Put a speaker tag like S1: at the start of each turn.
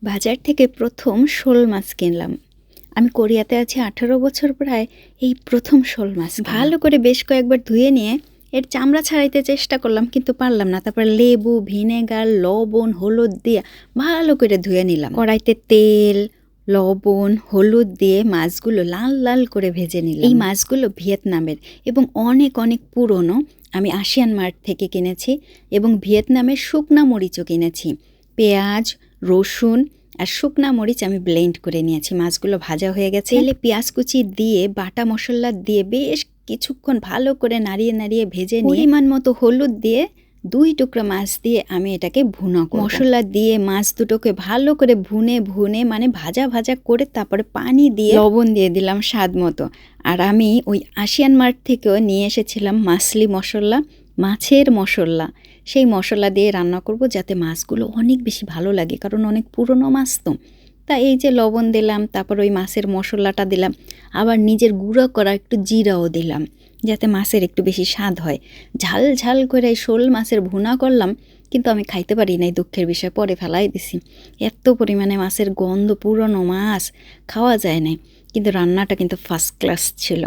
S1: বাজার থেকে প্রথম শোল মাছ কিনলাম। আমি কোরিয়াতে আছি 18 বছর প্রায়, এই প্রথম শোল মাছ ভালো করে বেশ কয়েকবার ধুয়ে নিয়ে এর চামড়া ছাড়াইতে চেষ্টা করলাম, কিন্তু পারলাম না। তারপর লেবু, ভিনেগার, লবণ, হলুদ দিয়ে ভালো করে ধুয়ে নিলাম। কড়াইতে তেল, লবণ, হলুদ দিয়ে মাছগুলো লাল লাল করে ভেজে নিলাম। এই মাছগুলো ভিয়েতনামের এবং অনেক অনেক পুরনো। আমি আসিয়ান মার্ট থেকে কিনেছি এবং ভিয়েতনামের শুকনা মরিচও কিনেছি। পেঁয়াজ, রসুন আর শুকনা মরিচ আমি ব্লেন্ড করে নিয়েছি। মাছগুলো ভাজা হয়ে গেছে। তেলে পেঁয়াজ কুচি দিয়ে বাটা মশলা দিয়ে বেশ কিছুক্ষণ ভালো করে নাড়িয়ে নাড়িয়ে ভেজে নিয়ে পরিমাণ মতো হলুদ দিয়ে 2 টুকরা মাছ দিয়ে আমি এটাকে ভুনা করব। মশলা দিয়ে মাছ দুটোকে ভালো করে ভুনে ভুনে মানে ভাজা ভাজা করে তারপরে পানি দিয়ে লবণ দিয়ে দিলাম স্বাদ মতো। আর আমি ওই আসিয়ান মার্ট থেকেও নিয়ে এসেছিলাম মাছলি মশলা, মাছের মশলা। সেই মশলা দিয়ে রান্না করব যাতে মাছগুলো অনেক বেশি ভালো লাগে, কারণ অনেক পুরনো মাছ তো। তা এই যে লবণ দিলাম, তারপর ওই মাছের মশলাটা দিলাম, আবার নিজের গুঁড়ো করা একটু জিরাও দিলাম যাতে মাছের একটু বেশি স্বাদ হয়। ঝাল ঝাল করে শোল মাছের ভুনা করলাম, কিন্তু আমি খাইতে পারি নাই, দুঃখের বিষয়, পরে ফেলাই দিছি। এত পরিমাণে মাছের গন্ধ, পুরনো মাছ খাওয়া যায় না, কিন্তু রান্নাটা কিন্তু ফার্স্ট ক্লাস ছিল।